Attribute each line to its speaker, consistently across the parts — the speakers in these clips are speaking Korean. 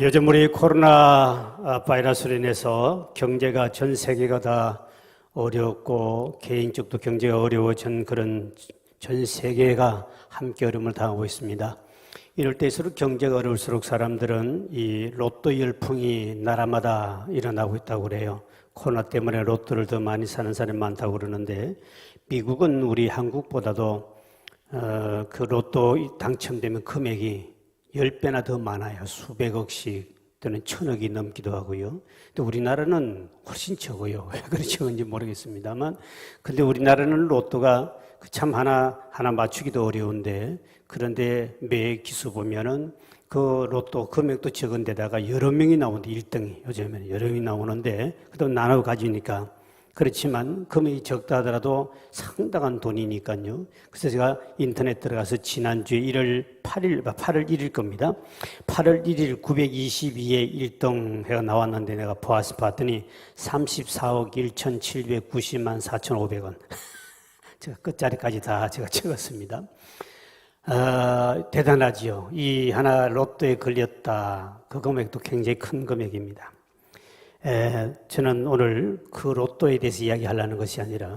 Speaker 1: 요즘 우리 코로나 바이러스로 인해서 경제가 전 세계가 다 어렵고 개인적도 경제가 어려워진 그런 전 세계가 함께 어려움을 당하고 있습니다. 이럴 때일수록 경제가 어려울수록 사람들은 이 로또 열풍이 나라마다 일어나고 있다고 그래요. 코로나 때문에 로또를 더 많이 사는 사람이 많다고 그러는데 미국은 우리 한국보다도 그 로또 당첨되면 금액이 10배나 더 많아요. 수백억씩 또는 천억이 넘기도 하고요. 또 우리나라는 훨씬 적어요. 왜 그리 적은지 모르겠습니다만 근데 우리나라는 로또가 참 하나 맞추기도 어려운데 그런데 매 기수 보면은 그 로또 금액도 적은 데다가 여러 명이 나오는데 1등이 요즘에는 여러 명이 나오는데 그래도 나눠 가지니까 그렇지만 금액이 적다 하더라도 상당한 돈이니까요. 그래서 제가 인터넷 들어가서 지난주에 8월 1일 겁니다. 8월 1일 922에 1등 해가 나왔는데 내가 봤더니 34억 1,790만 4,500원. 제가 끝자리까지 다 제가 적었습니다. 대단하지요. 이 하나 로또에 걸렸다. 그 금액도 굉장히 큰 금액입니다. 저는 오늘 그 로또에 대해서 이야기하려는 것이 아니라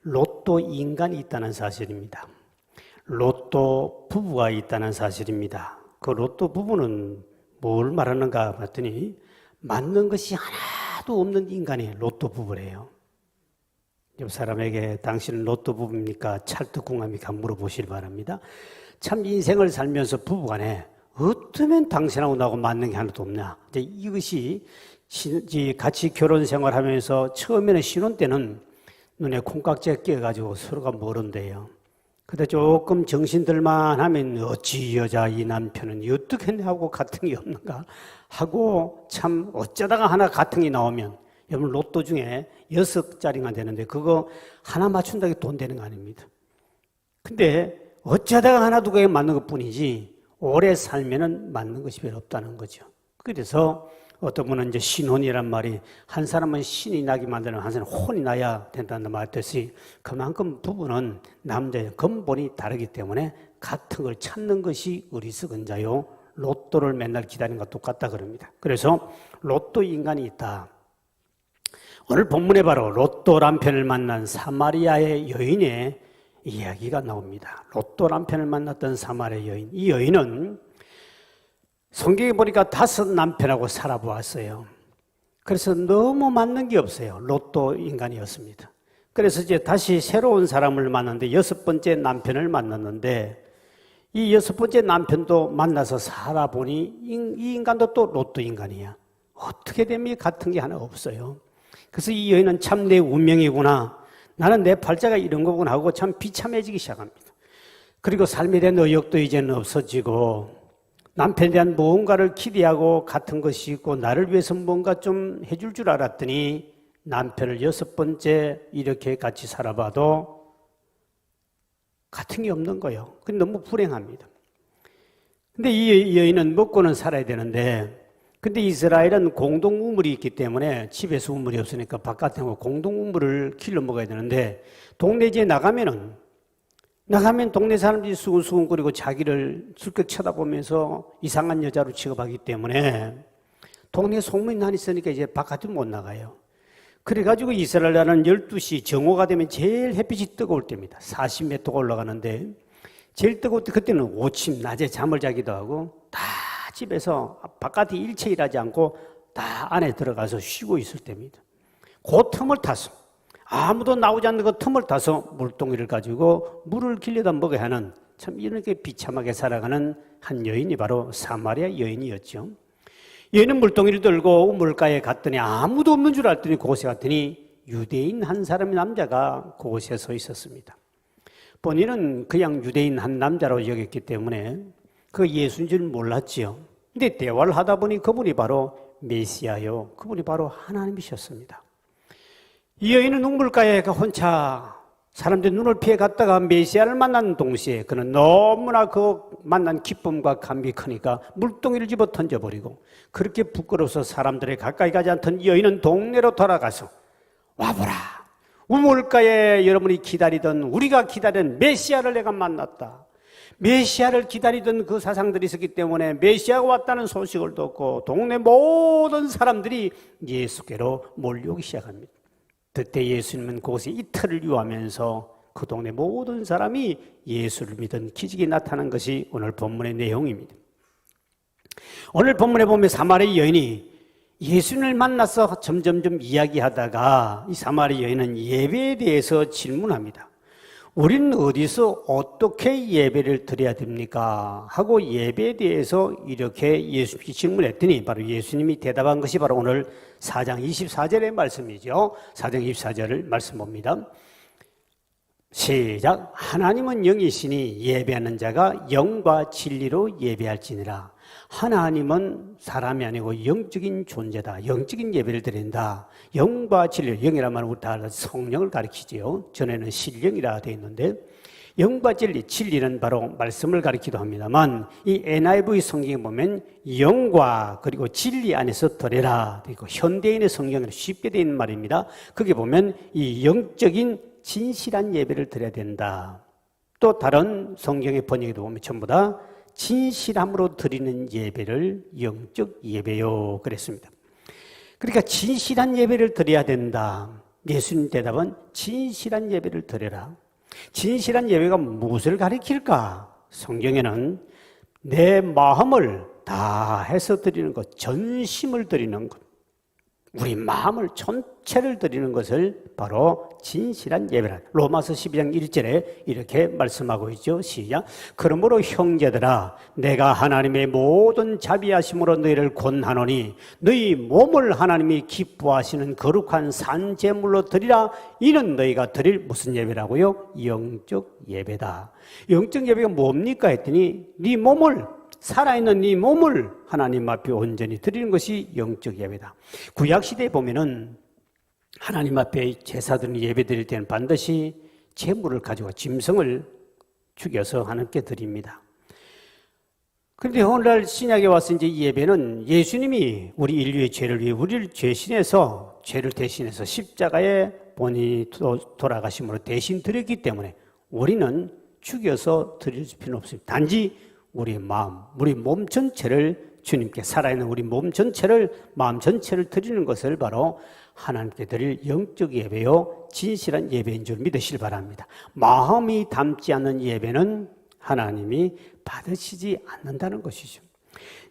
Speaker 1: 로또 인간이 있다는 사실입니다. 로또 부부가 있다는 사실입니다. 그 로또 부부는 뭘 말하는가 봤더니 맞는 것이 하나도 없는 인간이 로또 부부래요. 옆 사람에게 당신은 로또 부부입니까? 찰떡궁합입니까? 물어보시기 바랍니다. 참 인생을 살면서 부부간에 어쩌면 당신하고 나하고 맞는 게 하나도 없냐. 이제 이것이 같이 결혼 생활하면서 처음에는 신혼 때는 눈에 콩깍지가 끼어가지고 서로가 모른대요. 근데 조금 정신들만 하면 어찌 여자 이 남편은 어떻게 하고 같은 게 없는가 하고 참 어쩌다가 하나 같은 게 나오면 여러분 로또 중에 6자리가 되는데 그거 하나 맞춘다고 돈 되는 거 아닙니다. 근데 어쩌다가 하나 두개 맞는 것 뿐이지 오래 살면은 맞는 것이 별로 없다는 거죠. 그래서 어떤 분은 이제 신혼이란 말이 한 사람은 신이 나게 만드는 한 사람은 혼이 나야 된다는 말 뜻이 그만큼 부부는 남자의 근본이 다르기 때문에 같은 걸 찾는 것이 어리석은 자요. 로또를 맨날 기다리는 것과 똑같다 그럽니다. 그래서 로또 인간이 있다. 오늘 본문에 바로 로또 남편을 만난 사마리아의 여인의 이야기가 나옵니다. 로또 남편을 만났던 사마리아 여인. 이 여인은 성경에 보니까 5 남편하고 살아보았어요. 그래서 너무 맞는 게 없어요. 로또 인간이었습니다. 그래서 이제 다시 새로운 사람을 만났는데 6번째 남편을 만났는데 이 6번째 남편도 만나서 살아보니 이 인간도 또 로또 인간이야. 어떻게 되면 같은 게 하나 없어요. 그래서 이 여인은 참 내 운명이구나. 나는 내 팔자가 이런 거구나 하고 참 비참해지기 시작합니다. 그리고 삶에 대한 의욕도 이제는 없어지고 남편에 대한 무언가를 기대하고 같은 것이 있고 나를 위해서 뭔가 좀 해줄 줄 알았더니 남편을 6번째 이렇게 같이 살아봐도 같은 게 없는 거예요. 근데 너무 불행합니다. 근데 이 여인은 먹고는 살아야 되는데 근데 이스라엘은 공동 우물이 있기 때문에 집에서 우물이 없으니까 바깥에 공동 우물을 길러 먹어야 되는데 동네지에 나가면 동네 사람들이 수근수근거리고 자기를 슬쩍 쳐다보면서 이상한 여자로 취급하기 때문에 동네에 소문이 많이 있으니까 이제 바깥으로 못 나가요. 그래가지고 이스라엘 나라는 12시 정오가 되면 제일 햇빛이 뜨거울 때입니다. 40m가 올라가는데 제일 뜨거울 때 그때는 오침 낮에 잠을 자기도 하고 다 집에서 바깥에 일체 일하지 않고 다 안에 들어가서 쉬고 있을 때입니다. 그 틈을 타서 아무도 나오지 않는 그 틈을 타서 물동이를 가지고 물을 길려다 먹어야 하는 참 이렇게 비참하게 살아가는 한 여인이 바로 사마리아 여인이었죠. 여인은 물동이를 들고 물가에 갔더니 아무도 없는 줄 알았더니 그곳에 갔더니 유대인 한 사람의 남자가 그곳에 서 있었습니다. 본인은 그냥 유대인 한 남자로 여겼기 때문에 그 예수인 줄 몰랐지요. 근데 대화를 하다 보니 그분이 바로 메시아요. 그분이 바로 하나님이셨습니다. 이 여인은 우물가에 혼자 사람들이 눈을 피해 갔다가 메시아를 만난 동시에 그는 너무나 그 만난 기쁨과 감격이 크니까 물동이를 집어 던져버리고 그렇게 부끄러워서 사람들이 가까이 가지 않던 여인은 동네로 돌아가서 와보라. 우물가에 여러분이 기다리던 우리가 기다리던 메시아를 내가 만났다. 메시아를 기다리던 그 사상들이 있었기 때문에 메시아가 왔다는 소식을 듣고 동네 모든 사람들이 예수께로 몰려오기 시작합니다. 그때 예수님은 그곳에 이틀을 유하면서 그 동네 모든 사람이 예수를 믿은 기적이 나타난 것이 오늘 본문의 내용입니다. 오늘 본문에 보면 사마리 여인이 예수님을 만나서 점점점 이야기하다가 이 사마리 여인은 예배에 대해서 질문합니다. 우리는 어디서 어떻게 예배를 드려야 됩니까? 하고 예배에 대해서 이렇게 예수님께 질문했더니 바로 예수님이 대답한 것이 바로 오늘 4장 24절의 말씀이죠. 4장 24절을 말씀 봅니다. 시작. 하나님은 영이시니 예배하는 자가 영과 진리로 예배할지니라. 하나님은 사람이 아니고 영적인 존재다. 영적인 예배를 드린다. 영과 진리, 영이란 말은 우리 다 성령을 가리키지요. 전에는 신령이라 되어 있는데 영과 진리, 진리는 바로 말씀을 가리키기도 합니다만 이 NIV 성경에 보면 영과 그리고 진리 안에서 드려라. 그리고 현대인의 성경에는 쉽게 되어 있는 말입니다. 거기 보면 이 영적인 진실한 예배를 드려야 된다. 또 다른 성경의 번역에도 보면 전부 다 진실함으로 드리는 예배를 영적 예배요 그랬습니다. 그러니까 진실한 예배를 드려야 된다. 예수님 대답은 진실한 예배를 드려라. 진실한 예배가 무엇을 가리킬까? 성경에는 내 마음을 다해서 드리는 것, 전심을 드리는 것, 우리 마음을 전체를 드리는 것을 바로 진실한 예배라. 로마서 12장 1절에 이렇게 말씀하고 있죠. 시작. 그러므로 형제들아 내가 하나님의 모든 자비하심으로 너희를 권하노니 너희 몸을 하나님이 기뻐하시는 거룩한 산제물로 드리라. 이는 너희가 드릴 무슨 예배라고요? 영적 예배다. 영적 예배가 뭡니까 했더니 네 몸을 살아있는 네 몸을 하나님 앞에 온전히 드리는 것이 영적 예배다. 구약시대에 보면은 하나님 앞에 제사드리는 예배 드릴 때는 반드시 제물을 가지고 짐승을 죽여서 하나님께 드립니다. 그런데 오늘날 신약에 와서 이제 이 예배는 예수님이 우리 인류의 죄를 위해 우리를 죄신해서 죄를 대신해서 십자가에 본인이 돌아가심으로 대신 드렸기 때문에 우리는 죽여서 드릴 필요는 없습니다. 단지 우리 마음, 우리 몸 전체를 주님께 살아있는 우리 몸 전체를 마음 전체를 드리는 것을 바로 하나님께 드릴 영적 예배요 진실한 예배인 줄 믿으시길 바랍니다. 마음이 담지 않는 예배는 하나님이 받으시지 않는다는 것이죠.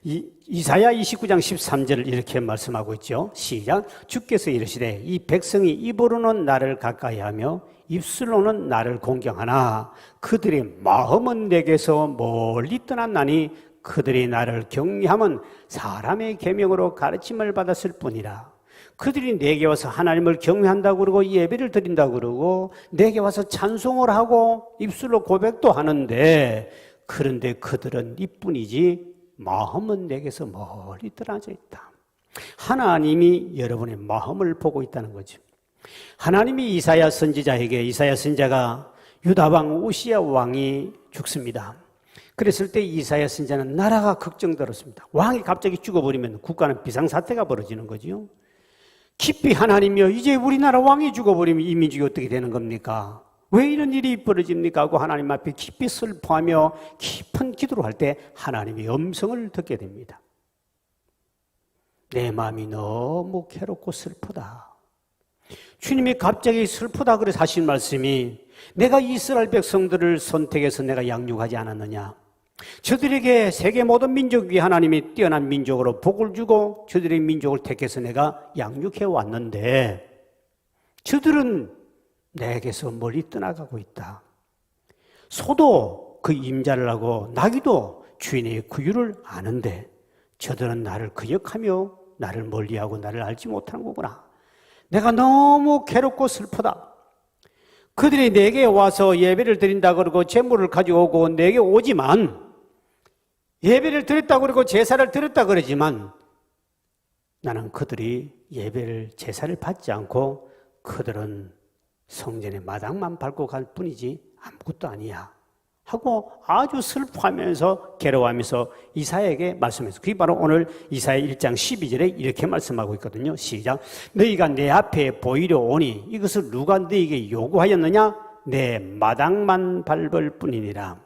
Speaker 1: 이사야 29장 13절을 이렇게 말씀하고 있죠. 시작. 주께서 이르시되 이 백성이 입으로는 나를 가까이하며 입술로는 나를 공경하나 그들의 마음은 내게서 멀리 떠났나니 그들이 나를 경외함은 사람의 계명으로 가르침을 받았을 뿐이라. 그들이 내게 와서 하나님을 경외한다고 그러고 예배를 드린다고 그러고 내게 와서 찬송을 하고 입술로 고백도 하는데 그런데 그들은 이뿐이지 마음은 내게서 멀리 떨어져 있다. 하나님이 여러분의 마음을 보고 있다는 거죠. 하나님이 이사야 선지자에게 이사야 선지자가 유다 왕 우시야 왕이 죽습니다. 그랬을 때 이사야 선지자는 나라가 걱정들었습니다. 왕이 갑자기 죽어버리면 국가는 비상사태가 벌어지는 거죠. 깊이 하나님이여 이제 우리나라 왕이 죽어버리면 이 민족이 어떻게 되는 겁니까? 왜 이런 일이 벌어집니까? 하고 하나님 앞에 깊이 슬퍼하며 깊은 기도를 할 때 하나님의 음성을 듣게 됩니다. 내 마음이 너무 괴롭고 슬프다. 주님이 갑자기 슬프다 그래서 하신 말씀이 내가 이스라엘 백성들을 선택해서 내가 양육하지 않았느냐. 저들에게 세계 모든 민족 위에 하나님이 뛰어난 민족으로 복을 주고 저들의 민족을 택해서 내가 양육해 왔는데 저들은 내게서 멀리 떠나가고 있다. 소도 그 임자를 하고 나귀도 주인의 구유를 아는데 저들은 나를 거역하며 나를 멀리하고 나를 알지 못하는 거구나. 내가 너무 괴롭고 슬프다. 그들이 내게 와서 예배를 드린다 그러고 제물을 가지고 오고 내게 오지만 예배를 드렸다 그러고 제사를 드렸다 그러지만 나는 그들이 예배를 제사를 받지 않고 그들은 성전의 마당만 밟고 갈 뿐이지 아무것도 아니야 하고 아주 슬퍼하면서 괴로워하면서 이사야에게 말씀했어요. 그게 바로 오늘 이사야 1장 12절에 이렇게 말씀하고 있거든요. 시작. 너희가 내 앞에 보이려 오니 이것을 누가 너희에게 요구하였느냐? 내 마당만 밟을 뿐이니라.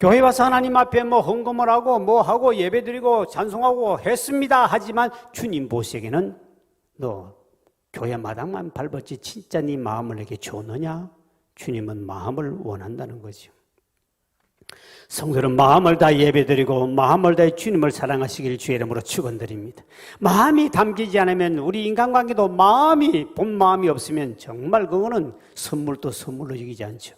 Speaker 1: 교회 와서 하나님 앞에 뭐 헌금을 하고 뭐 하고 예배드리고 찬송하고 했습니다. 하지만 주님 보시기에는 너 교회 마당만 밟았지 진짜 네 마음을 내게 줬느냐? 주님은 마음을 원한다는 거죠. 성도는 마음을 다 예배드리고 마음을 다해 주님을 사랑하시길 주의 이름으로 축원드립니다. 마음이 담기지 않으면 우리 인간관계도 본 마음이 없으면 정말 그거는 선물도 선물로 여기지 않죠.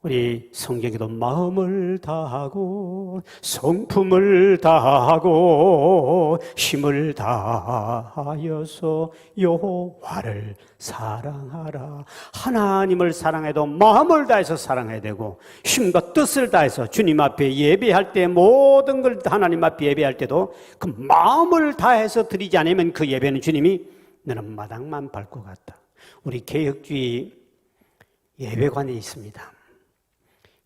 Speaker 1: 우리 성경에도 마음을 다하고 성품을 다하고 힘을 다하여서 여호와를 사랑하라. 하나님을 사랑해도 마음을 다해서 사랑해야 되고 힘과 뜻을 다해서 주님 앞에 예배할 때 모든 걸 하나님 앞에 예배할 때도 그 마음을 다해서 드리지 않으면 그 예배는 주님이 너는 마당만 밟고 갔다. 우리 개혁주의 예배관이 있습니다.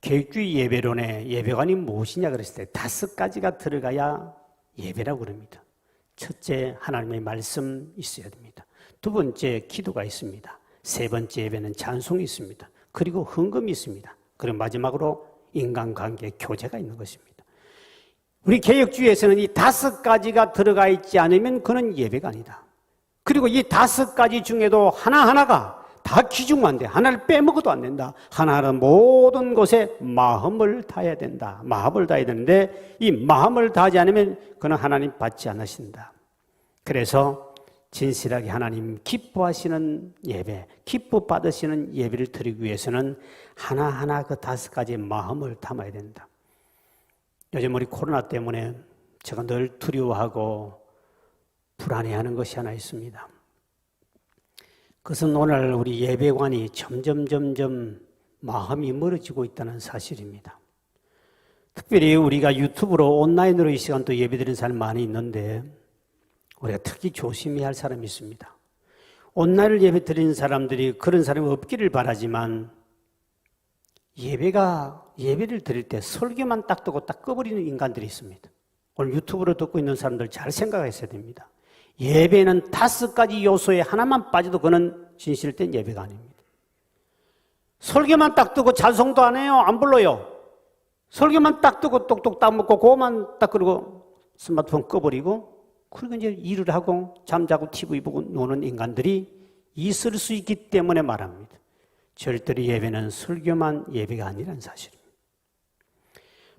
Speaker 1: 개혁주의 예배론에 예배관이 무엇이냐 그랬을 때 5가지가 들어가야 예배라고 그럽니다. 첫째, 하나님의 말씀 있어야 됩니다. 두 번째, 기도가 있습니다. 세 번째 예배는 찬송이 있습니다. 그리고 헌금이 있습니다. 그리고 마지막으로 인간관계 교제가 있는 것입니다. 우리 개혁주의에서는 이 5가지가 들어가 있지 않으면 그는 예배가 아니다. 그리고 이 5가지 중에도 하나하나가 다 귀중한데 하나를 빼먹어도 안 된다. 하나하나 모든 것에 마음을 다해야 된다. 마음을 다해야 되는데 이 마음을 다하지 않으면 그는 하나님 받지 않으신다. 그래서 진실하게 하나님 기뻐하시는 예배, 기뻐 받으시는 예배를 드리기 위해서는 하나하나 그 5가지의 마음을 담아야 된다. 요즘 우리 코로나 때문에 제가 늘 두려워하고 불안해하는 것이 하나 있습니다. 그것은 오늘 우리 예배관이 점점 마음이 멀어지고 있다는 사실입니다. 특별히 우리가 유튜브로 온라인으로 이 시간 또 예배드리는 사람이 많이 있는데 우리가 특히 조심해야 할 사람이 있습니다. 온라인을 예배드리는 사람들이 그런 사람이 없기를 바라지만 예배를 드릴 때 설교만 딱 듣고 딱 꺼버리는 인간들이 있습니다. 오늘 유튜브로 듣고 있는 사람들 잘 생각하셔야 됩니다. 예배는 5가지 요소에 하나만 빠져도 그는 진실된 예배가 아닙니다. 설교만 딱 듣고 찬송도 안 해요. 안 불러요. 설교만 딱 듣고 똑똑 딱 먹고 그거만 딱 그러고 스마트폰 꺼버리고 그리고 이제 일을 하고 잠자고 TV 보고 노는 인간들이 있을 수 있기 때문에 말합니다. 절대로 예배는 설교만 예배가 아니라는 사실입니다.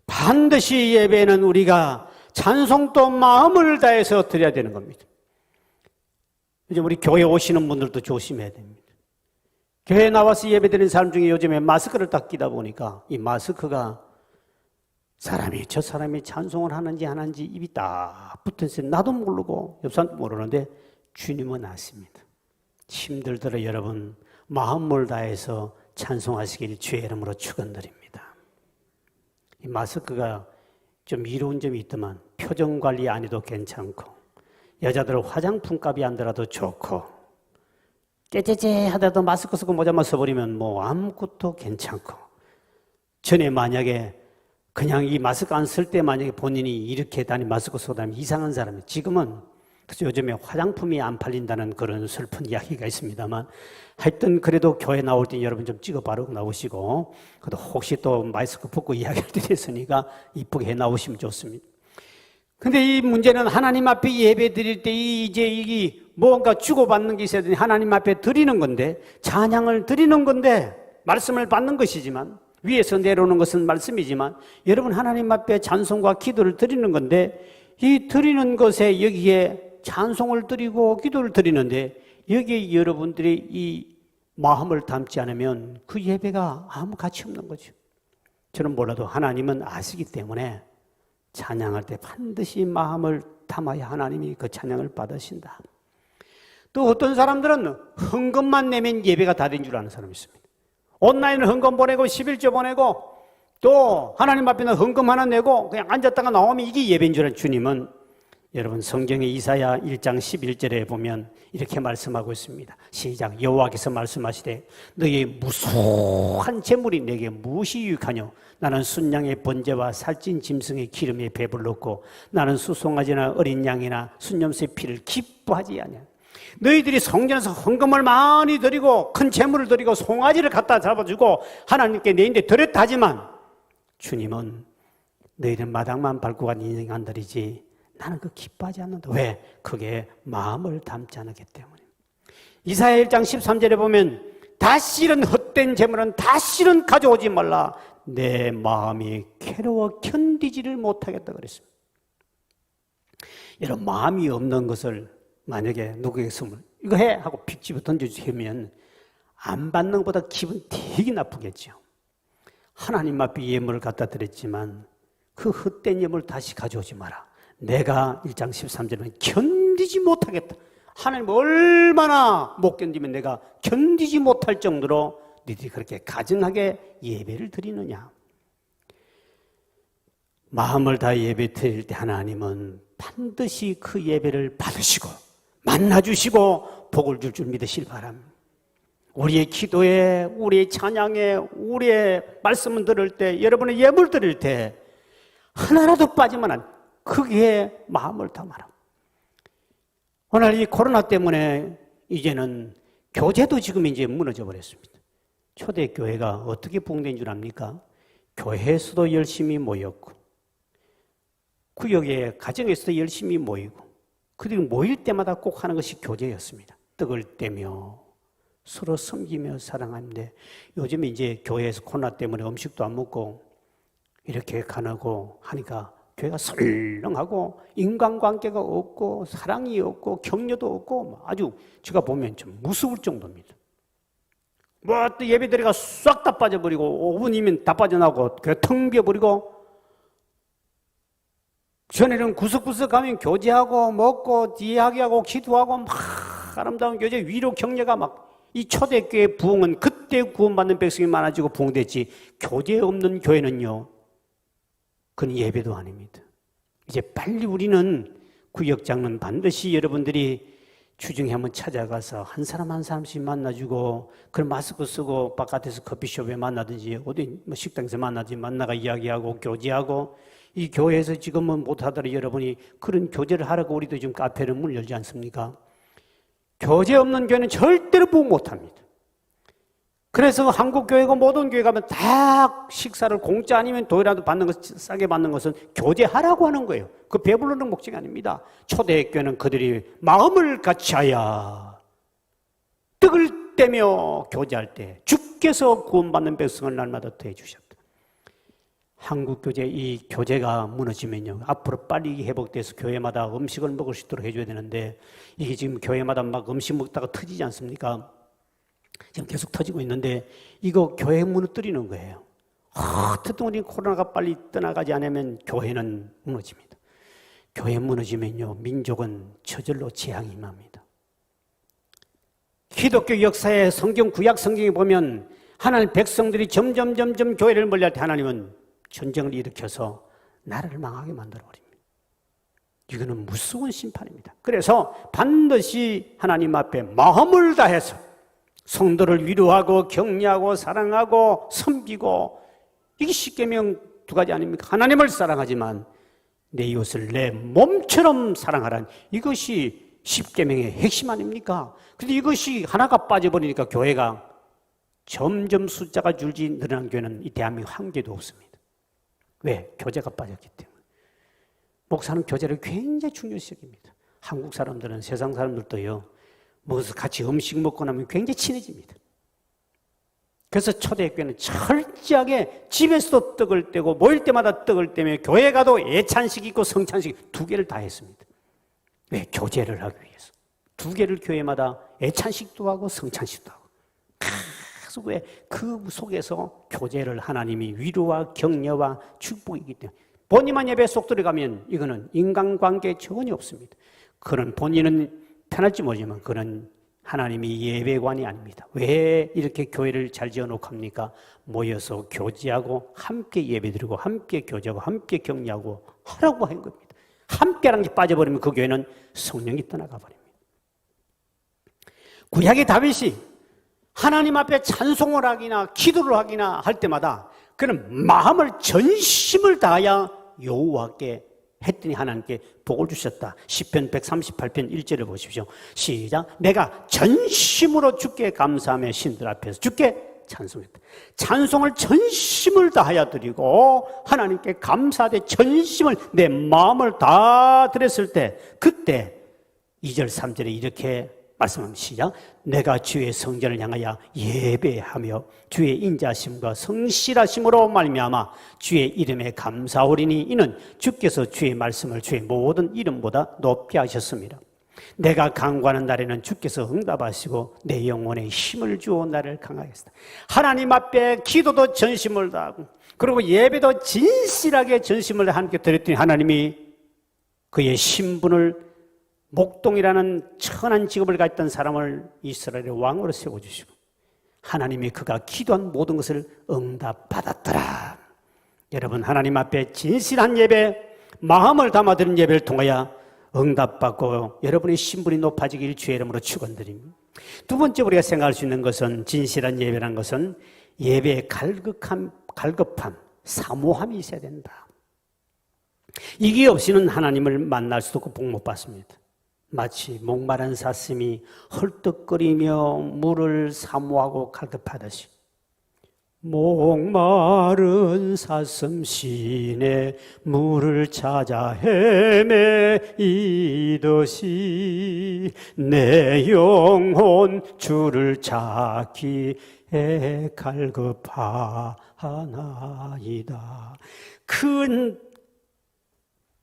Speaker 1: 반드시 예배는 우리가 찬송도 마음을 다해서 드려야 되는 겁니다. 이제 우리 교회 오시는 분들도 조심해야 됩니다. 교회에 나와서 예배드리는 사람 중에 요즘에 마스크를 딱 끼다 보니까 이 마스크가 저 사람이 찬송을 하는지 안 하는지 입이 딱 붙어있어요. 나도 모르고 옆 사람도 모르는데 주님은 아십니다. 힘들더라 여러분 마음을 다해서 찬송하시길 주의 이름으로 축원드립니다. 이 마스크가 좀 이로운 점이 있더만 표정 관리 안 해도 괜찮고 여자들 화장품 값이 안 들어도 좋고 째째째 하다도 마스크 쓰고 모자만 써버리면 뭐 아무것도 괜찮고 전에 만약에 그냥 이 마스크 안 쓸 때 만약에 본인이 이렇게 마스크 쓰고 다니면 이상한 사람이 지금은 요즘에 화장품이 안 팔린다는 그런 슬픈 이야기가 있습니다만 하여튼 그래도 교회 나올 때 여러분 좀 찍어 바르고 나오시고 그래도 혹시 또 마스크 벗고 이야기할 때 있으니까 이쁘게 해 나오시면 좋습니다. 근데 이 문제는 하나님 앞에 예배 드릴 때 이제 이게 뭔가 주고받는 게 있어야 되니 하나님 앞에 드리는 건데 찬양을 드리는 건데 말씀을 받는 것이지만 위에서 내려오는 것은 말씀이지만 여러분 하나님 앞에 찬송과 기도를 드리는 건데 이 드리는 것에 여기에 찬송을 드리고 기도를 드리는데 여기에 여러분들이 이 마음을 담지 않으면 그 예배가 아무 가치 없는 거죠. 저는 몰라도 하나님은 아시기 때문에 찬양할 때 반드시 마음을 담아야 하나님이 그 찬양을 받으신다. 또 어떤 사람들은 헌금만 내면 예배가 다 된 줄 아는 사람이 있습니다. 온라인을 헌금 보내고 11조 보내고 또 하나님 앞에는 헌금 하나 내고 그냥 앉았다가 나오면 이게 예배인 줄 아는 주님은 여러분 성경의 이사야 1장 11절에 보면 이렇게 말씀하고 있습니다. 시작. 여호와께서 말씀하시되 너의 무수한 재물이 내게 무엇이 유익하뇨? 나는 순양의 번제와 살찐 짐승의 기름에 배불렀고 나는 수송아지나 어린 양이나 순염소의 피를 기뻐하지 아니하. 너희들이 성전에서 헌금을 많이 드리고 큰 재물을 드리고 송아지를 갖다 잡아주고 하나님께 내인데 드렸다 하지만 주님은 너희는 마당만 밟고 간 인생한들이지 나는 그 기뻐하지 않는다. 왜? 그게 마음을 담지 않았기 때문에. 이사야 1장 13절에 보면 다시는 헛된 재물은 다시는 가져오지 말라. 내 마음이 괴로워 견디지를 못하겠다 그랬습니다. 이런 마음이 없는 것을 만약에 누구에게 선물 이거 해 하고 픽 집어 던져주시면 안 받는 것보다 기분 되게 나쁘겠죠. 하나님 앞에 예물을 갖다 드렸지만 그 헛된 예물을 다시 가져오지 마라. 내가 1장 13절은 견디지 못하겠다. 하나님 얼마나 못 견디면 내가 견디지 못할 정도로 너희들이 그렇게 가증하게 예배를 드리느냐. 마음을 다 예배 드릴 때 하나님은 반드시 그 예배를 받으시고 만나주시고 복을 줄 줄 믿으시길 바랍니다. 우리의 기도에, 우리의 찬양에, 우리의 말씀을 들을 때, 여러분의 예물 드릴 때 하나라도 빠지면 안 돼. 그게 마음을 담아라. 오늘 이 코로나 때문에 이제는 교제도 지금 이제 무너져 버렸습니다. 초대교회가 어떻게 붕괴된 줄 압니까? 교회에서도 열심히 모였고 구역의 가정에서도 열심히 모이고 그리고 모일 때마다 꼭 하는 것이 교제였습니다. 떡을 떼며 서로 섬기며 사랑하는데 요즘 이제 교회에서 코로나 때문에 음식도 안 먹고 이렇게 가나고 하니까 교회가 설렁하고 인간관계가 없고 사랑이 없고 격려도 없고 아주 제가 보면 좀 무서울 정도입니다. 뭐 또 예배드리가 싹 다 빠져버리고 5분이면 다 빠져나오고 교회 텅 비어버리고 전에는 구석구석 가면 교제하고 먹고 이야기하고 기도하고 막 아름다운 교제 위로 격려가 막 이 초대교회 부흥은 그때 구원받는 백성이 많아지고 부흥됐지 교제 없는 교회는요 그건 예배도 아닙니다. 이제 빨리 우리는 구역장은 반드시 여러분들이 주중에 한번 찾아가서 한 사람 한 사람씩 만나주고 그런 마스크 쓰고 바깥에서 커피숍에 만나든지 어디 뭐 식당에서 만나든지 만나가 이야기하고 교제하고 이 교회에서 지금은 못하더라도 여러분이 그런 교제를 하라고 우리도 지금 카페를 문 열지 않습니까? 교제 없는 교회는 절대로 부흥 못합니다. 그래서 한국 교회가 모든 교회 가면 다 식사를 공짜 아니면 돈이라도 받는 것 싸게 받는 것은 교제하라고 하는 거예요. 그 배부르는 목적이 아닙니다. 초대교회는 그들이 마음을 같이하여 떡을 떼며 교제할 때 주께서 구원받는 백성을 날마다 더해 주셨다. 한국 교제 이 교제가 무너지면요 앞으로 빨리 회복돼서 교회마다 음식을 먹을 수 있도록 해줘야 되는데 이게 지금 교회마다 막 음식 먹다가 터지지 않습니까? 지금 계속 터지고 있는데 이거 교회 무너뜨리는 거예요. 어쨌든 우리 코로나가 빨리 떠나가지 않으면 교회는 무너집니다. 교회 무너지면요 민족은 저절로 재앙이 임합니다. 기독교 역사의 성경 구약 성경에 보면 하나님 백성들이 점점 교회를 멀리할 때 하나님은 전쟁을 일으켜서 나라를 망하게 만들어버립니다. 이거는 무서운 심판입니다. 그래서 반드시 하나님 앞에 마음을 다해서 성도를 위로하고 격려하고 사랑하고 섬기고 이게 십계명 2가지 아닙니까? 하나님을 사랑하지만 내 이웃을 내 몸처럼 사랑하라는 이것이 십계명의 핵심 아닙니까? 그런데 이것이 하나가 빠져버리니까 교회가 점점 숫자가 줄지 늘어난 교회는 이 대한민국 한 개도 없습니다. 왜? 교제가 빠졌기 때문에. 목사는 교제를 굉장히 중요시 여깁니다. 한국 사람들은 세상 사람들도요 모여서 같이 음식 먹고 나면 굉장히 친해집니다. 그래서 초대교회는 철저하게 집에서도 떡을 떼고 모일 때마다 떡을 떼며 교회 가도 예찬식 있고 성찬식 2개를 다 했습니다. 왜? 교제를 하기 위해서. 2개를 교회마다 예찬식도 하고 성찬식도 하고. 계속 왜? 그 속에서 교제를 하나님이 위로와 격려와 축복이기 때문에 본인만 예배에 쏙 들어가면 이거는 인간관계에 전혀 없습니다. 그런 본인은 편할지 모르지만 그런 하나님이 예배관이 아닙니다. 왜 이렇게 교회를 잘 지어놓고 합니까? 모여서 교제하고 함께 예배드리고 함께 교제하고 함께 격려하고 하라고 한 겁니다. 함께라는 게 빠져버리면 그 교회는 성령이 떠나가 버립니다. 구약의 다윗이 하나님 앞에 찬송을 하기나 기도를 하기나 할 때마다 그는 마음을 전심을 다하여 여호와께 했더니 하나님께 복을 주셨다. 시편 138편 1절을 보십시오. 시작. 내가 전심으로 주께 감사하며 신들 앞에서 주께 찬송했다. 찬송을 전심을 다하여 드리고 하나님께 감사하되 전심을 내 마음을 다 드렸을 때 그때 2절 3절에 이렇게 말씀합니다. 시작. 내가 주의 성전을 향하여 예배하며 주의 인자심과 성실하심으로 말미암아 주의 이름에 감사하오리니 이는 주께서 주의 말씀을 주의 모든 이름보다 높게 하셨습니다. 내가 간구하는 날에는 주께서 응답하시고 내 영혼에 힘을 주어 나를 강하게 하시다. 하나님 앞에 기도도 전심을 다하고 그리고 예배도 진실하게 전심을 하나님께 드렸더니 하나님이 그의 신분을 목동이라는 천한 직업을 가졌던 사람을 이스라엘의 왕으로 세워주시고 하나님이 그가 기도한 모든 것을 응답받았더라. 여러분, 하나님 앞에 진실한 예배, 마음을 담아드린 예배를 통하여 응답받고 여러분의 신분이 높아지길 주의 이름으로 축원드립니다. 두 번째 우리가 생각할 수 있는 것은 진실한 예배라는 것은 예배의 갈급함, 사모함이 있어야 된다. 이게 없이는 하나님을 만날 수도 없고 복 못 받습니다. 마치 목마른 사슴이 헐떡거리며 물을 사모하고 갈급하듯이 목마른 사슴 시내 물을 찾아 헤매이듯이 내 영혼 주를 찾기에 갈급하나이다. 큰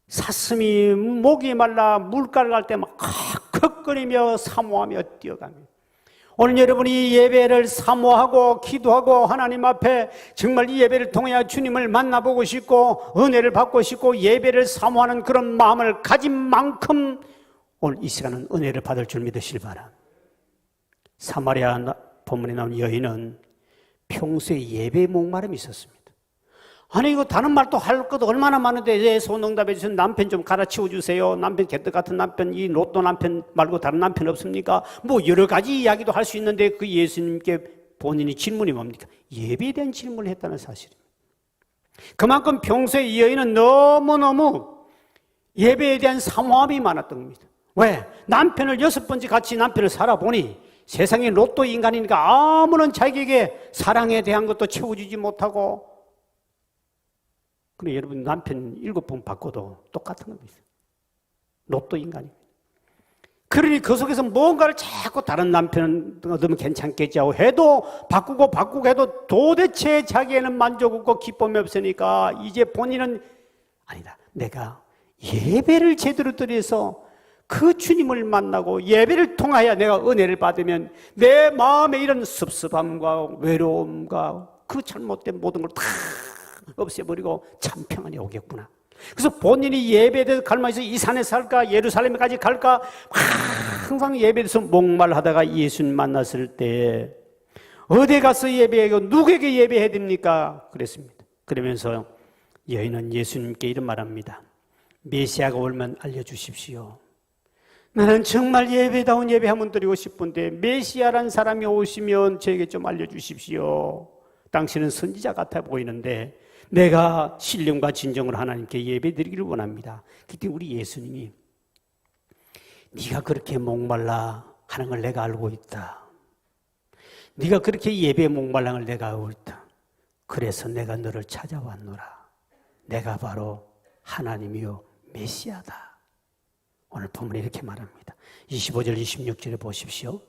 Speaker 1: 사슴이 목이 말라 물가를 갈 때 막 컥거리며 사모하며 뛰어가며 오늘 여러분이 예배를 사모하고 기도하고 하나님 앞에 정말 이 예배를 통해 주님을 만나보고 싶고 은혜를 받고 싶고 예배를 사모하는 그런 마음을 가진 만큼 오늘 이 시간은 은혜를 받을 줄 믿으시길 바랍니다. 사마리아 본문에 나온 여인은 평소에 예배에 목마름이 있었습니다. 아니 이거 다른 말도 할 것도 얼마나 많은데 소응답해 주신 남편 좀 갈아치워 주세요. 남편 개떡 같은 남편, 이 로또 남편 말고 다른 남편 없습니까? 뭐 여러 가지 이야기도 할 수 있는데 그 예수님께 본인이 질문이 뭡니까? 예배에 대한 질문을 했다는 사실입니다. 그만큼 평소에 이 여인은 너무너무 예배에 대한 사모함이 많았던 겁니다. 왜? 남편을 6번째 같이 남편을 살아보니 세상에 로또 인간이니까 아무런 자기에게 사랑에 대한 것도 채워주지 못하고 그래 여러분 남편 7번 바꿔도 똑같은 겁니다. 로또 인간입니다. 그러니 그 속에서 뭔가를 자꾸 다른 남편 얻으면 괜찮겠지 하고 해도 바꾸고 해도 도대체 자기에는 만족 없고 기쁨이 없으니까 이제 본인은 아니다. 내가 예배를 제대로 드려서 그 주님을 만나고 예배를 통하여 내가 은혜를 받으면 내 마음에 이런 섭섭함과 외로움과 그 잘못된 모든 걸 다 없애버리고 참 평안이 오겠구나. 그래서 본인이 예배에 대해서 갈망해서 이 산에 살까 예루살렘에까지 갈까 항상 예배에 대해서 목말하다가 예수님 만났을 때 어디 가서 예배하고 누구에게 예배해야 됩니까? 그랬습니다. 그러면서 여인은 예수님께 이런 말합니다. 메시아가 오면 알려주십시오. 나는 정말 예배다운 예배 한번 드리고 싶은데 메시아란 사람이 오시면 저에게 좀 알려주십시오. 당신은 선지자 같아 보이는데 내가 신령과 진정으로 하나님께 예배 드리기를 원합니다. 그때 우리 예수님이 네가 그렇게 목말라 하는 걸 내가 알고 있다. 네가 그렇게 예배에 목말라 걸 내가 알고 있다. 그래서 내가 너를 찾아왔노라. 내가 바로 하나님이요 메시아다. 오늘 본문에 이렇게 말합니다. 25절 26절에 보십시오.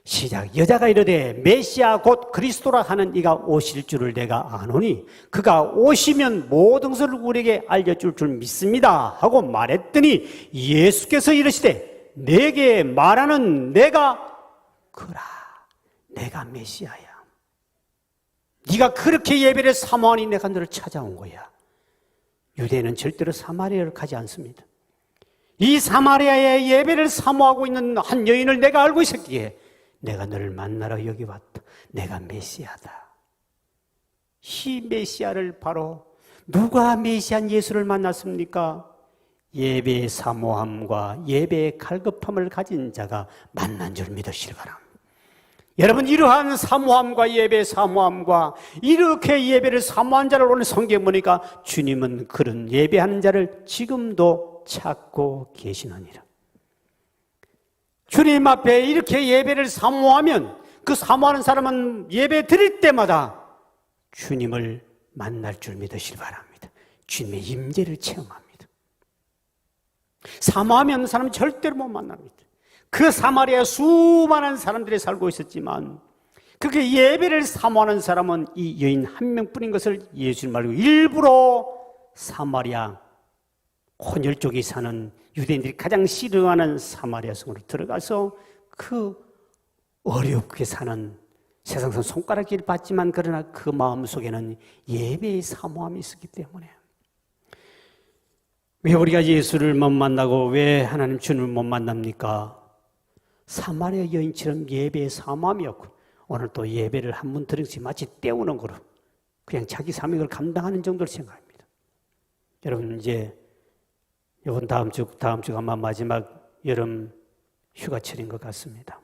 Speaker 1: 시작. 여자가 이르되 메시아 곧 그리스도라 하는 이가 오실 줄을 내가 아노니 그가 오시면 모든 것을 우리에게 알려줄 줄 믿습니다 하고 말했더니 예수께서 이르시되 내게 말하는 내가 그라. 내가 메시아야. 네가 그렇게 예배를 사모하니 내가 너를 찾아온 거야. 유대인은 절대로 사마리아를 가지 않습니다. 이 사마리아의 예배를 사모하고 있는 한 여인을 내가 알고 있었기에 내가 너를 만나러 여기 왔다. 내가 메시아다. 이 메시아를 바로 누가 메시안 예수를 만났습니까? 예배의 사모함과 예배의 갈급함을 가진 자가 만난 줄 믿으시기 바랍니다. 여러분 이러한 사모함과 예배의 사모함과 이렇게 예배를 사모한 자를 오늘 성경에 보니까 주님은 그런 예배하는 자를 지금도 찾고 계시느니라. 주님 앞에 이렇게 예배를 사모하면 그 사모하는 사람은 예배 드릴 때마다 주님을 만날 줄 믿으시기 바랍니다. 주님의 임재를 체험합니다. 사모하면 사람은 절대로 못 만납니다. 그 사마리아에 수많은 사람들이 살고 있었지만 그렇게 예배를 사모하는 사람은 이 여인 한 명뿐인 것을 예수님 말고 일부러 사마리아 혼혈 쪽에 사는 유대인들이 가장 싫어하는 사마리아 성으로 들어가서 그 어렵게 사는 세상에서 손가락질 받지만 그러나 그 마음속에는 예배의 사모함이 있었기 때문에 왜 우리가 예수를 못 만나고 왜 하나님 주님을 못 만납니까? 사마리아 여인처럼 예배의 사모함이었고 오늘 또 예배를 한 번 드리지 마치 때우는 거로 그냥 자기 사명을 감당하는 정도로 생각합니다. 여러분 이제 이번 다음 주가 아마 마지막 여름 휴가철인 것 같습니다.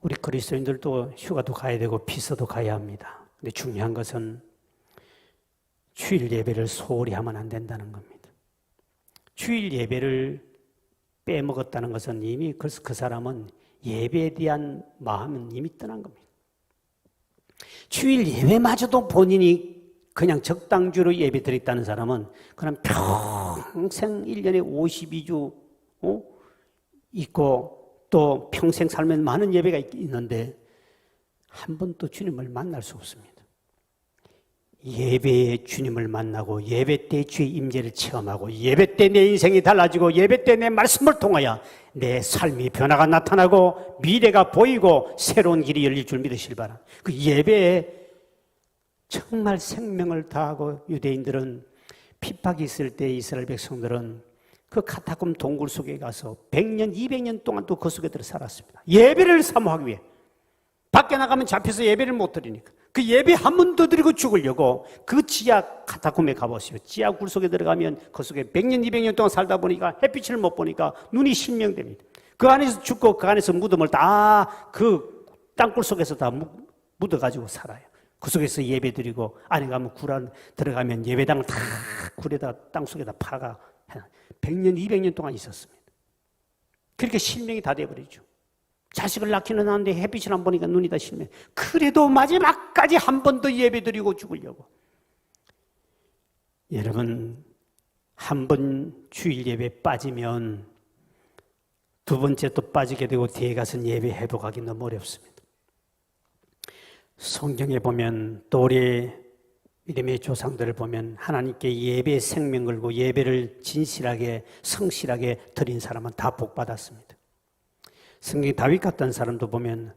Speaker 1: 우리 그리스도인들도 휴가도 가야 되고 비서도 가야 합니다. 근데 중요한 것은 주일 예배를 소홀히 하면 안 된다는 겁니다. 주일 예배를 빼먹었다는 것은 이미 그 사람은 예배에 대한 마음은 이미 떠난 겁니다. 주일 예배마저도 본인이 그냥 적당주로 예배 드렸다는 사람은 그냥 평생 1년에 52주 있고 또 평생 살면 많은 예배가 있는데 한 번도 주님을 만날 수 없습니다. 예배에 주님을 만나고 예배 때 주의 임재를 체험하고 예배 때 내 인생이 달라지고 예배 때 내 말씀을 통하여 내 삶이 변화가 나타나고 미래가 보이고 새로운 길이 열릴 줄 믿으시길 바랍니다. 그 예배에 정말 생명을 다하고 유대인들은 핍박이 있을 때 이스라엘 백성들은 그 카타콤 동굴 속에 가서 100년, 200년 동안 또 그 속에 들어 살았습니다. 예배를 사모하기 위해. 밖에 나가면 잡혀서 예배를 못 드리니까. 그 예배 한 번 더 드리고 죽으려고 그 지하 카타콤에 가보시오. 지하 굴 속에 들어가면 그 속에 100년, 200년 동안 살다 보니까 햇빛을 못 보니까 눈이 실명됩니다. 그 안에서 죽고 그 안에서 무덤을 다 그 땅굴 속에서 다 묻어가지고 살아요. 그 속에서 예배 드리고 안에 가면 굴 안 들어가면 예배당을 다 굴에다 땅속에다 파가 100년, 200년 동안 있었습니다. 그렇게 실명이 다 돼버리죠. 자식을 낳기는 하는데 햇빛을 안 보니까 눈이 다 실명. 그래도 마지막까지 한 번 더 예배 드리고 죽으려고. 여러분, 한 번 주일 예배 빠지면 두 번째 또 빠지게 되고 뒤에 가서 예배 회복하기 너무 어렵습니다. 성경에 보면 또 우리 믿음의 조상들을 보면 하나님께 예배의 생명 걸고 예배를 진실하게 성실하게 드린 사람은 다 복받았습니다. 성경에 다윗 같은 사람도 보면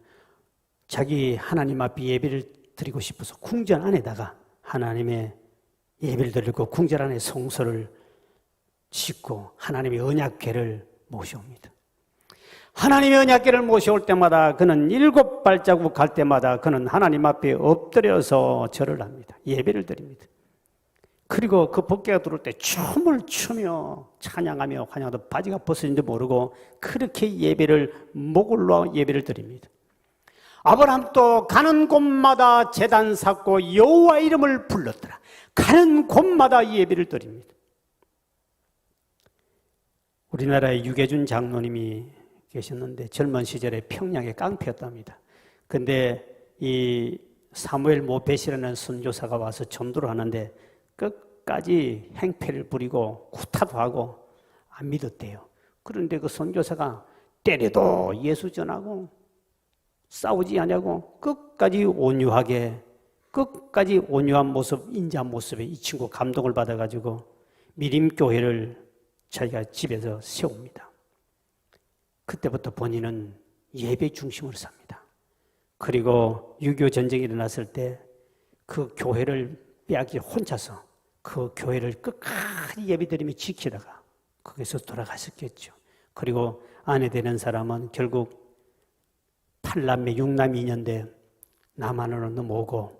Speaker 1: 자기 하나님 앞에 예배를 드리고 싶어서 궁전 안에다가 하나님의 예배를 드리고 궁전 안에 성소를 짓고 하나님의 언약궤를 모셔옵니다. 하나님의 언약궤를 모셔올 때마다 그는 7발자국 갈 때마다 그는 하나님 앞에 엎드려서 절을 합니다. 예배를 드립니다. 그리고 그 법궤가 들어올 때 춤을 추며 찬양하며 환영하다 바지가 벗어진지 모르고 그렇게 예배를 목을 놓아 예배를 드립니다. 아브라함도 가는 곳마다 제단 쌓고 여호와 이름을 불렀더라. 가는 곳마다 예배를 드립니다. 우리나라에 유계준 장로님이 계셨는데 젊은 시절에 평양의 깡패였답니다. 근데 이 사무엘 모벳이라는 선교사가 와서 전도를 하는데 끝까지 행패를 부리고 구타도 하고 안 믿었대요. 그런데 그 선교사가 때려도 예수 전하고 싸우지 않냐고 끝까지 온유하게 끝까지 온유한 모습, 인자한 모습에 이 친구 감동을 받아가지고 미림교회를 자기가 집에서 세웁니다. 그때부터 본인은 예배 중심으로 삽니다. 그리고 6.25 전쟁이 일어났을 때 그 교회를 빼앗기 혼자서 그 교회를 끝까지 예배드리며 지키다가 거기서 돌아가셨겠죠. 그리고 아내 되는 사람은 결국 8남매 6남 2년대 남한으로 넘어오고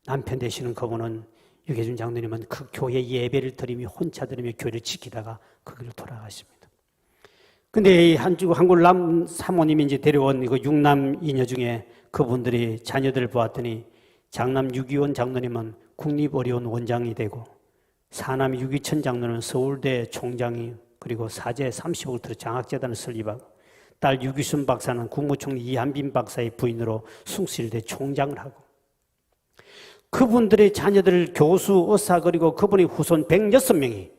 Speaker 1: 남편 되시는 그분은 유계준 장로님은 그 교회 예배를 드리며 혼자 드리며 교회를 지키다가 거기로 돌아가십니다. 근데 한국 남 사모님이 이제 데려온 그 6남 2녀 중에 그분들이 자녀들을 보았더니 장남 6.25원 장로님은 국립어려운 원장이 되고 사남 6.2천 장로는 서울대 총장이 그리고 사제 30억을 들여 장학재단을 설립하고 딸 유기순 박사는 국무총리 이한빈 박사의 부인으로 숭실대 총장을 하고 그분들의 자녀들 교수, 의사 그리고 그분의 후손 106명이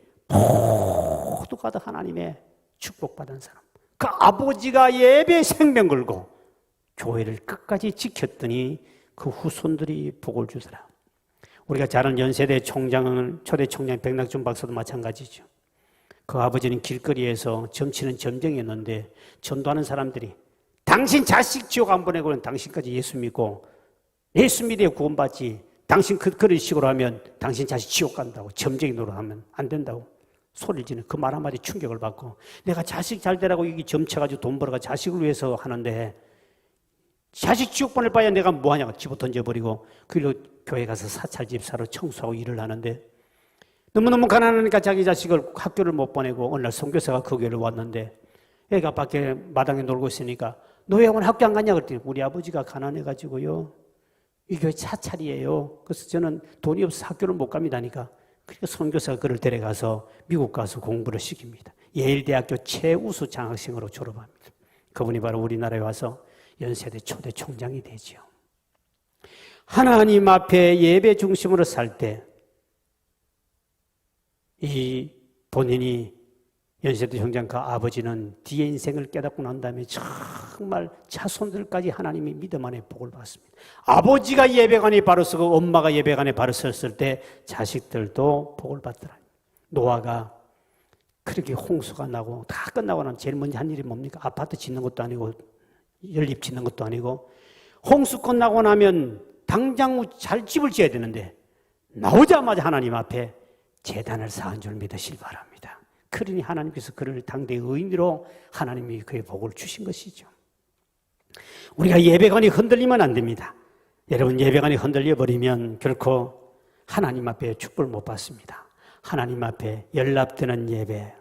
Speaker 1: 모두 가득 하나님의 축복받은 사람. 그 아버지가 예배 생명 걸고 교회를 끝까지 지켰더니 그 후손들이 복을 주더라. 우리가 잘 아는 연세대 총장은 초대 총장 백낙준 박사도 마찬가지죠. 그 아버지는 길거리에서 점치는 점쟁이였는데 전도하는 사람들이 당신 자식 지옥 안 보내고는 당신까지 예수 믿고 예수 믿어야 구원받지 당신 그런 식으로 하면 당신 자식 지옥 간다고 점쟁이 노릇하면 안 된다고 소리를 지는 그 말 한마디 충격을 받고 내가 자식 잘 되라고 이게 점쳐가지고 돈 벌어가 자식을 위해서 하는데 자식 지옥 보낼 바에 내가 뭐하냐고 집어 던져버리고 그 일로 교회 가서 사찰집사로 청소하고 일을 하는데 너무너무 가난하니까 자기 자식을 학교를 못 보내고 어느 날 선교사가 그 교회를 왔는데 애가 밖에 마당에 놀고 있으니까 너 왜 오늘 학교 안 갔냐 그랬더니 우리 아버지가 가난해가지고요 이 교회 사찰이에요. 그래서 저는 돈이 없어서 학교를 못 갑니다니까 그러니까 선교사가 그를 데려가서 미국 가서 공부를 시킵니다. 예일대학교 최우수 장학생으로 졸업합니다. 그분이 바로 우리나라에 와서 연세대 초대 총장이 되죠. 하나님 앞에 예배 중심으로 살 때 이 본인이 연세대 총장 그 아버지는 뒤에 인생을 깨닫고 난 다음에 정말 자손들까지 하나님이 믿음 안에 복을 받습니다. 아버지가 예배관에 바로 서고 엄마가 예배관에 바로 섰을 때 자식들도 복을 받더라. 노아가 그렇게 홍수가 나고 다 끝나고 나면 제일 먼저 한 일이 뭡니까? 아파트 짓는 것도 아니고 연립 짓는 것도 아니고 홍수 끝나고 나면 당장 잘 집을 지어야 되는데 나오자마자 하나님 앞에 제단을 쌓은 줄 믿으시기 바랍니다. 그러니 하나님께서 그를 당대의 의인으로 하나님이 그의 복을 주신 것이죠. 우리가 예배관이 흔들리면 안 됩니다. 여러분 예배관이 흔들려버리면 결코 하나님 앞에 축복을 못 받습니다. 하나님 앞에 연락되는 예배,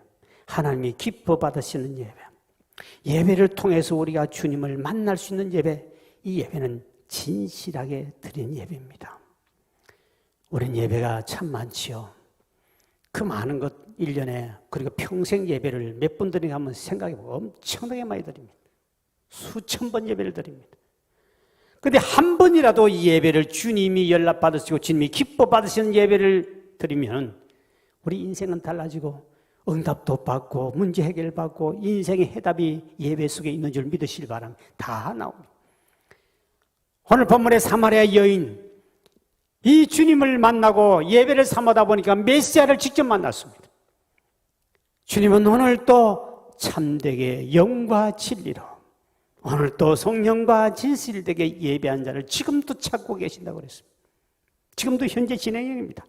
Speaker 1: 하나님이 기뻐 받으시는 예배, 예배를 통해서 우리가 주님을 만날 수 있는 예배, 이 예배는 진실하게 드린 예배입니다. 우린 예배가 참 많지요. 그 많은 것 1년에 그리고 평생 예배를 몇 번 드리는가 한번 생각해보면 엄청나게 많이 드립니다. 수천 번 예배를 드립니다. 그런데 한 번이라도 이 예배를 주님이 연락받으시고 주님이 기뻐 받으시는 예배를 드리면 우리 인생은 달라지고 응답도 받고 문제 해결받고 인생의 해답이 예배 속에 있는 줄 믿으시길 바랍니다. 다 나옵니다. 오늘 본문의 사마리아 여인 이 주님을 만나고 예배를 삼아다 보니까 메시아를 직접 만났습니다. 주님은 오늘 또 참되게 영과 진리로 오늘 또 성령과 진실되게 예배한 자를 지금도 찾고 계신다고 그랬습니다. 지금도 현재 진행형입니다.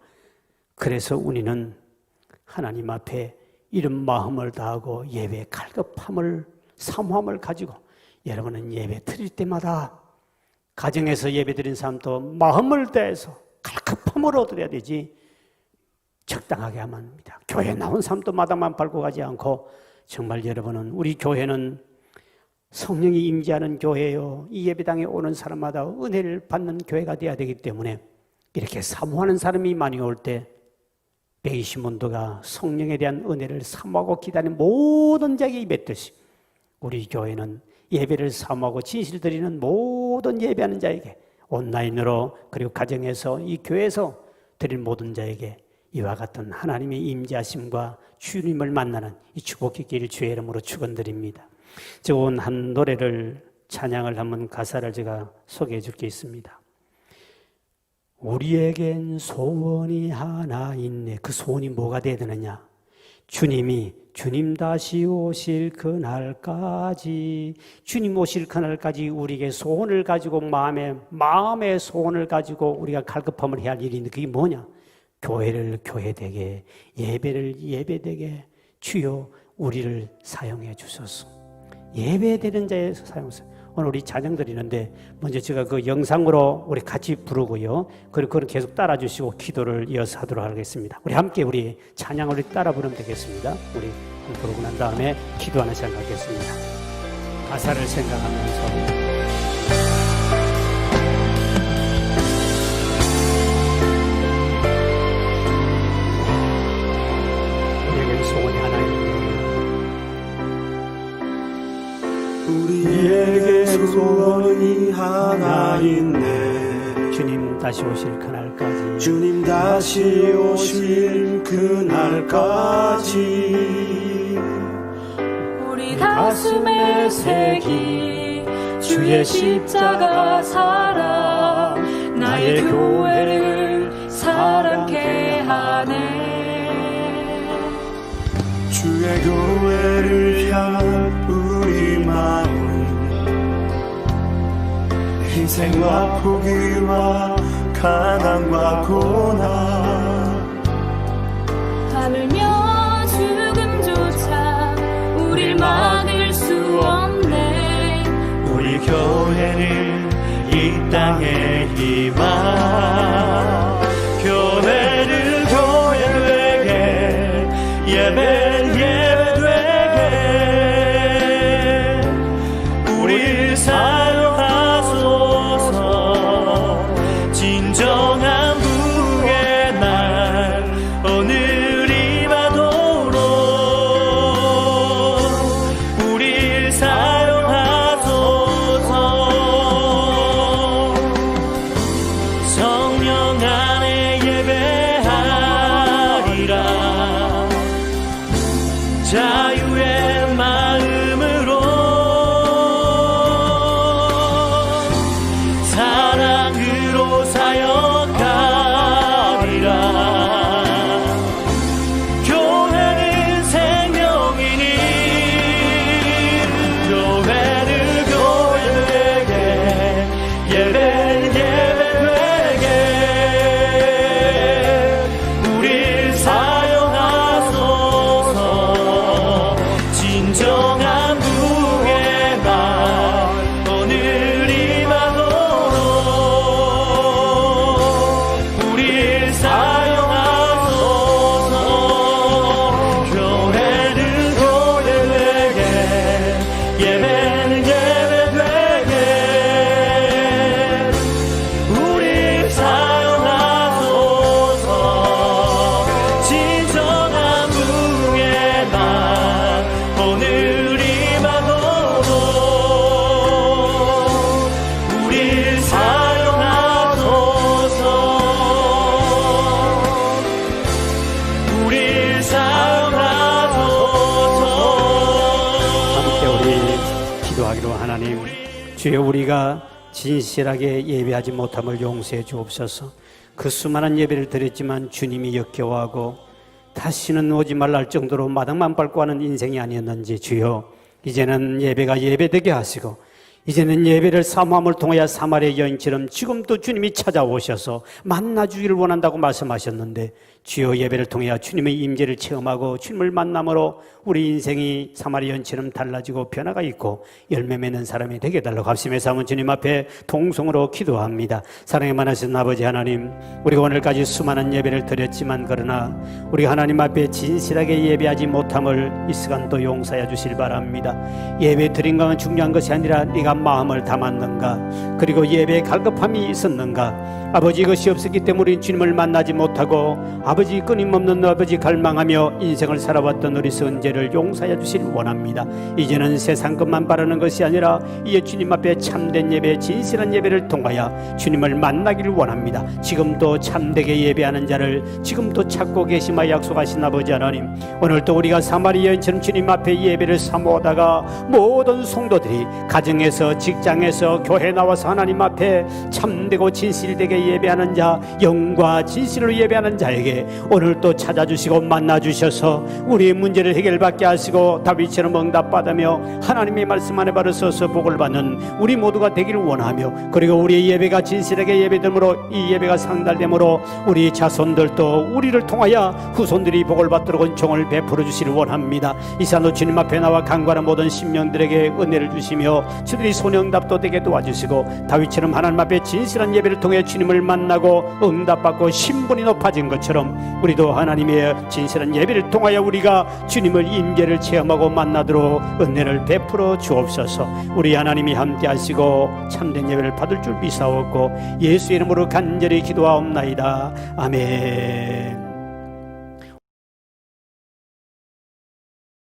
Speaker 1: 그래서 우리는 하나님 앞에 이런 마음을 다하고 예배의 갈급함을 사모함을 가지고 여러분은 예배 드릴 때마다 가정에서 예배 드린 사람도 마음을 다해서 갈급함으로 드려야 되지 적당하게 하면 합니다. 교회 나온 사람도 마당만 밟고 가지 않고 정말 여러분은 우리 교회는 성령이 임재하는 교회요. 이 예배당에 오는 사람마다 은혜를 받는 교회가 되어야 되기 때문에 이렇게 사모하는 사람이 많이 올 때 베이시몬드가 성령에 대한 은혜를 사모하고 기다리는 모든 자에게 입했듯이 우리 교회는 예배를 사모하고 진실 드리는 모든 예배하는 자에게 온라인으로 그리고 가정에서 이 교회에서 드린 모든 자에게 이와 같은 하나님의 임재하심과 주님을 만나는 이 축복 있기를 주의 이름으로 축원드립니다. 좋은 한 노래를 찬양을 한번 가사를 제가 소개해 줄 게 있습니다. 우리에겐 소원이 하나 있네. 그 소원이 뭐가 돼야 되느냐? 주님 다시 오실 그날까지 주님 오실 그날까지 우리에게 소원을 가지고 마음의 소원을 가지고 우리가 갈급함을 해야 할 일이 있는데 그게 뭐냐? 교회를 교회되게 예배를 예배되게 주여 우리를 사용해 주소서. 예배되는 자에서 사용하세요. 오늘 우리 찬양 드리는데 먼저 제가 그 영상으로 우리 같이 부르고요. 그리고 그걸 계속 따라 주시고 기도를 이어서 하도록 하겠습니다. 우리 함께 우리 찬양을 따라 부르면 되겠습니다. 우리 부르고 난 다음에 기도하는 시간 갖겠습니다. 가사를 생각하면서
Speaker 2: 우리에게 소원이 하나 있네.
Speaker 1: 주님 다시 오실 그날까지,
Speaker 2: 주님 다시 오실 그날까지
Speaker 3: 우리 가슴에 새긴 주의 십자가 사랑, 나의 교회를 사랑케 하네.
Speaker 2: 주의 교회를 향한 우리 마음, 희생과 포기와 가난과 고난,
Speaker 3: 하물며 죽음조차 우릴 막을 수 없네.
Speaker 2: 우리 교회는 이 땅의 희망. 교회를 교회 되게, 예배는 예배 되게 우릴 사용하소서. 진정한 부의 날 오늘이 받도록 우릴 사용하소서. 성령 안에 예배하리라. 자유의 마음으로 사랑으로 사역하리라. 교회는 생명이니 교회는 교회 되게, 예배는 예배 되게 우릴 사용하소서. 진정한 부의 날 오늘이 받도록 우릴 사용하소서. 교회는 교회 되게, 예배는 예배 되게 우릴 사용하소서. 진정한 부의 날 오늘이 받도록 우릴 사용하소서. 우릴 사용하소서.
Speaker 1: 함께 우리 기도하기로. 하나님, 주여, 우리가 진실하게 예배하지 못함을 용서해 주옵소서. 그 수많은 예배를 드렸지만 주님이 역겨워하고 다시는 오지 말라 할 정도로 마당만 밟고 하는 인생이 아니었는지, 주여, 이제는 예배가 예배되게 하시고, 이제는 예배를 사모함을 통하여 사마리아 여인처럼 지금도 주님이 찾아오셔서 만나주기를 원한다고 말씀하셨는데, 주여, 예배를 통하여 주님의 임재를 체험하고 주님을 만남으로 우리 인생이 사마리아 여인처럼 달라지고 변화가 있고 열매 맺는 사람이 되게 달라고 합심해 삼은 주님 앞에 동성으로 기도합니다. 사랑에 많으신 아버지 하나님, 우리가 오늘까지 수많은 예배를 드렸지만 그러나 우리 하나님 앞에 진실하게 예배하지 못함을 이 시간도 용서해 주실 바랍니다. 예배 드린 것은 중요한 것이 아니라 네가 마음을 담았는가, 그리고 예배에 갈급함이 있었는가. 아버지, 이것이 없었기 때문에 우리 주님을 만나지 못하고 아버지 끊임없는 아버지 갈망하며 인생을 살아왔던 우리 선제를 용서해 주실 원합니다. 이제는 세상 것만 바라는 것이 아니라 이에 주님 앞에 참된 예배, 진실한 예배를 통하여 주님을 만나기를 원합니다. 지금도 참되게 예배하는 자를 지금도 찾고 계시마 약속하신 아버지 하나님, 오늘도 우리가 사마리아 여인처럼 주님 앞에 예배를 사모하다가 모든 성도들이 가정에서, 직장에서, 교회 나와서 하나님 앞에 참되고 진실되게 예배하는 자, 영과 진실로 예배하는 자에게 오늘 또 찾아주시고 만나주셔서 우리의 문제를 해결받게 하시고 다윗처럼 응답받으며 하나님의 말씀 안에 바로 서서 복을 받는 우리 모두가 되기를 원하며, 그리고 우리의 예배가 진실하게 예배됨으로 이 예배가 상달됨으로 우리 자손들도 우리를 통하여 후손들이 복을 받도록 은총을 베풀어 주시를 원합니다. 이 시간도 주님 앞에 나와 간구하는 모든 심령들에게 은혜를 주시며 주들이 손영답도 되게 도와주시고 다윗처럼 하나님 앞에 진실한 예배를 통해 주님을 만나고 응답받고 신분이 높아진 것처럼 우리도 하나님의 진실한 예배를 통하여 우리가 주님을 임재를 체험하고 만나도록 은혜를 베풀어 주옵소서. 우리 하나님이 함께 하시고 참된 예배를 받을 줄 믿사옵고 예수 이름으로 간절히 기도하옵나이다. 아멘.